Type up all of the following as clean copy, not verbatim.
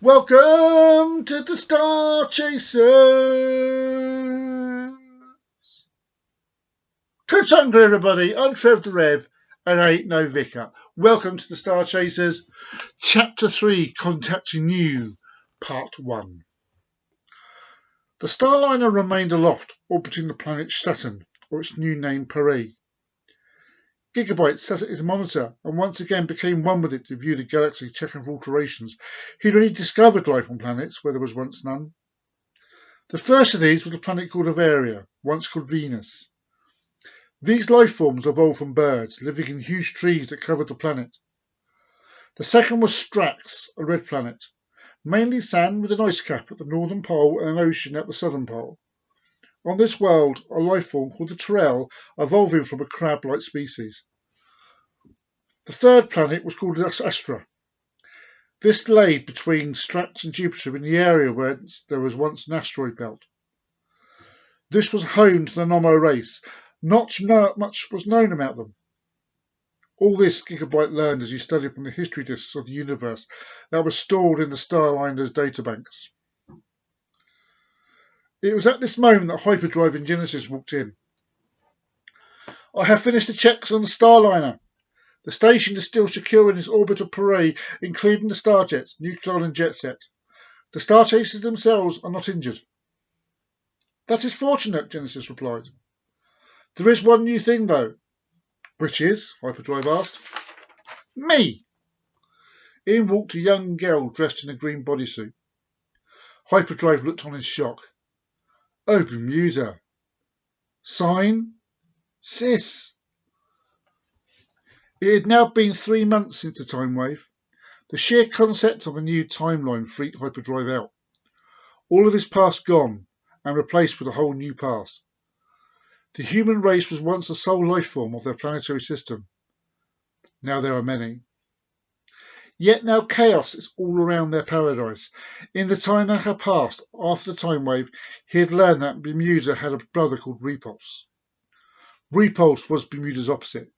Welcome to the Star Chasers. Good Sunday, everybody. I'm Trev the Rev, and I ain't no vicar. Welcome to the Star Chasers, Chapter 3, Contacting You, Part 1. The Starliner remained aloft, orbiting the planet Saturn, or its new name Paris. Gigabyte sat at his monitor and once again became one with it to view the galaxy, checking for alterations. He'd already discovered life on planets where there was once none. The first of these was a planet called Avaria, once called Venus. These life forms evolved from birds, living in huge trees that covered the planet. The second was Strax, a red planet, mainly sand with an ice cap at the northern pole and an ocean at the southern pole. On this world, a life form called the Terrell, evolving from a crab-like species. The third planet was called Astra. This lay between Strax and Jupiter in the area where there was once an asteroid belt. This was home to the Nomo race. Not much was known about them. All this Gigabyte learned as he studied from the history disks of the universe that were stored in the Starliner's databanks. It was at this moment that Hyperdrive and Genesis walked in. I have finished the checks on the Starliner. The station is still secure in its orbit of Paris, including the Starjets, Nucleon and Jetset. The Starchasers themselves are not injured. That is fortunate, Genesis replied. There is one new thing, though. Which is? Hyperdrive asked. Me! In walked a young girl dressed in a green bodysuit. Hyperdrive looked on in shock. Oh, Bermuda. Sign? Sis. It had now been 3 months since the time wave. The sheer concept of a new timeline freaked Hyperdrive out. All of his past gone and replaced with a whole new past. The human race was once the sole life form of their planetary system. Now there are many. Yet now chaos is all around their paradise. In the time that had passed after the time wave, he had learned that Bermuda had a brother called Repulse. Repulse was Bermuda's opposite.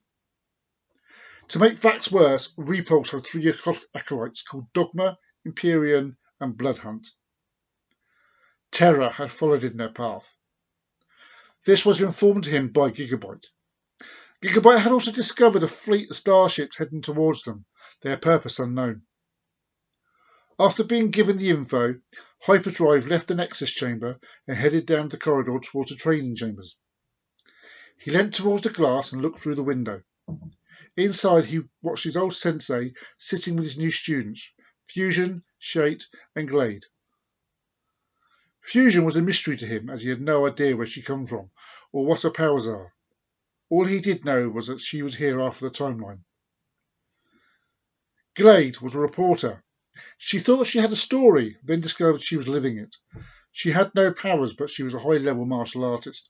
To make facts worse, Repulse had 3 acolytes called Dogma, Empyrean, and Bloodhunt. Terror had followed in their path. This was informed to him by Gigabyte. Gigabyte had also discovered a fleet of starships heading towards them, their purpose unknown. After being given the info, Hyperdrive left the Nexus chamber and headed down the corridor towards the training chambers. He leant towards the glass and looked through the window. Inside, he watched his old sensei sitting with his new students, Fusion, Shate, and Glade. Fusion was a mystery to him, as he had no idea where she came from or what her powers are. All he did know was that she was here after the timeline. Glade was a reporter. She thought she had a story, then discovered she was living it. She had no powers, but she was a high-level martial artist.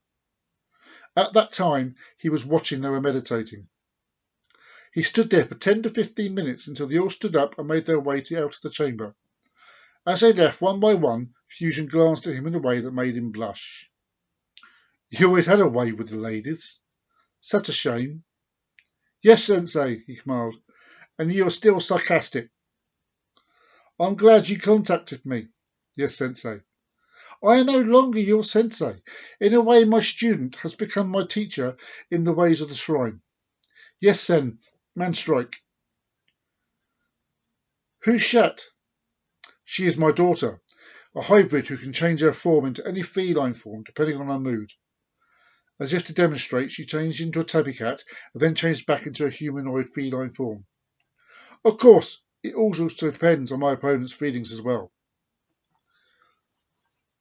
At that time, he was watching they were meditating. He stood there for 10 to 15 minutes until they all stood up and made their way out of the chamber. As they left one by one, Fusion glanced at him in a way that made him blush. You always had a way with the ladies. Such a shame. Yes, Sensei, he smiled, and you are still sarcastic. I'm glad you contacted me. Yes, Sensei. I am no longer your Sensei. In a way, my student has become my teacher in the ways of the shrine. Yes, Sen, Manstrike. Who's Shat? She is my daughter, a hybrid who can change her form into any feline form depending on her mood. As if to demonstrate, she changed into a tabby cat and then changed back into a humanoid feline form. Of course, it also depends on my opponent's feelings as well.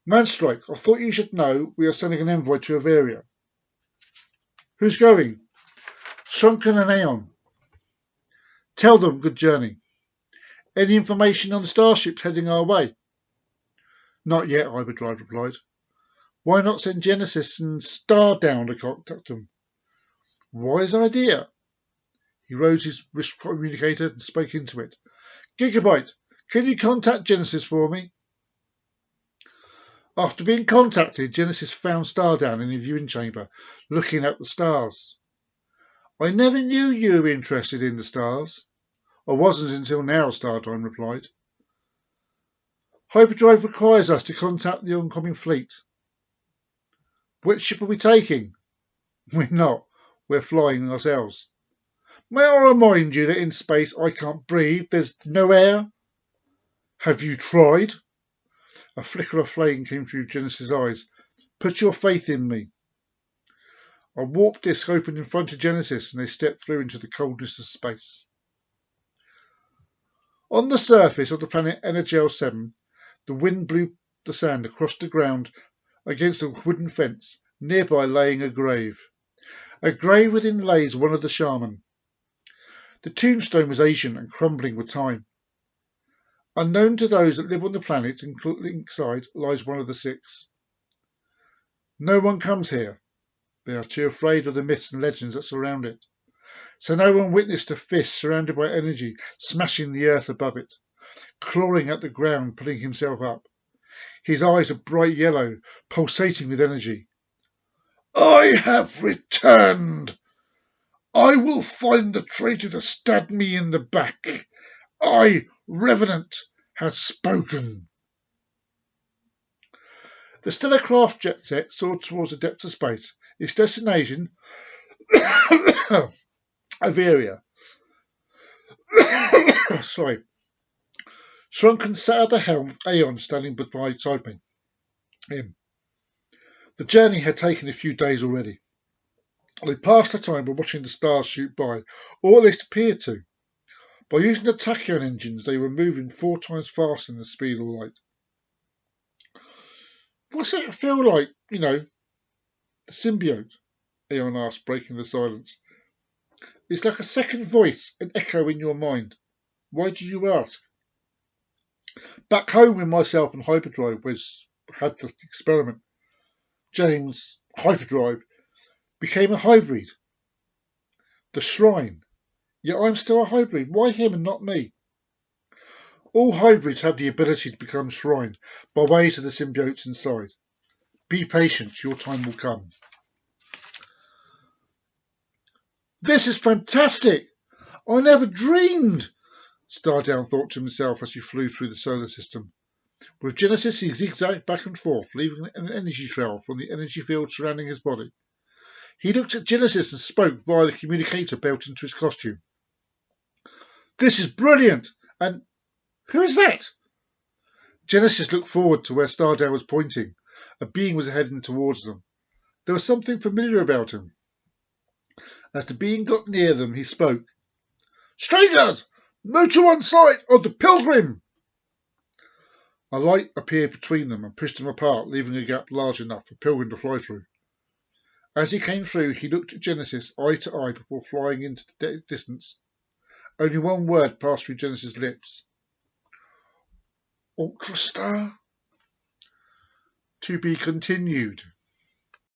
Manstrike, I thought you should know we are sending an envoy to Avaria. Who's going? Shrunken and Aeon. Tell them good journey. Any information on the starships heading our way? Not yet, Hyperdrive replied. Why not send Genesis and Star down to contact them? Wise idea. He rose his wrist communicator and spoke into it. Gigabyte, can you contact Genesis for me? After being contacted, Genesis found Star down in the viewing chamber, looking at the stars. I never knew you were interested in the stars. I wasn't until now, Stardime replied. Hyperdrive requires us to contact the oncoming fleet. Which ship are we taking? We're not. We're flying ourselves. May I remind you that in space I can't breathe. There's no air. Have you tried? A flicker of flame came through Genesis' eyes. Put your faith in me. A warp disk opened in front of Genesis and they stepped through into the coldness of space. On the surface of the planet Energel 7, the wind blew the sand across the ground against a wooden fence, nearby laying a grave. A grave within lays one of the shaman. The tombstone was ancient and crumbling with time. Unknown to those that live on the planet, inside lies one of the 6. No one comes here. They are too afraid of the myths and legends that surround it. So no one witnessed a fist surrounded by energy, smashing the earth above it, clawing at the ground, pulling himself up. His eyes are bright yellow, pulsating with energy. I have returned. I will find the traitor that stabbed me in the back. I, Revenant, have spoken. The stellar craft jet set soared towards the depths of space. Its destination, Averia. Sorry. Shrunken sat at the helm, Aeon standing beside him. The journey had taken a few days already. They passed the time by watching the stars shoot by, or at least appeared to. By using the tachyon engines, they were moving 4 times faster than the speed of light. What's it feel like, the symbiote? Aeon asked, breaking the silence. It's like a second voice, an echo in your mind. Why do you ask? Back home with myself and Hyperdrive had the experiment. James, Hyperdrive, became a hybrid. The shrine. Yet I'm still a hybrid. Why him and not me? All hybrids have the ability to become shrine by ways of the symbiotes inside. Be patient, your time will come. This is fantastic! I never dreamed! Stardown thought to himself as he flew through the solar system. With Genesis, he zigzagged back and forth, leaving an energy trail from the energy field surrounding his body. He looked at Genesis and spoke via the communicator built into his costume. This is brilliant! And who is that? Genesis looked forward to where Stardown was pointing. A being was heading towards them. There was something familiar about him. As the being got near them, he spoke. Strangers! Move to one side of the pilgrim! A light appeared between them and pushed them apart, leaving a gap large enough for Pilgrim to fly through. As he came through, he looked at Genesis eye to eye before flying into the distance. Only one word passed through Genesis' lips. Ultrastar? To be continued.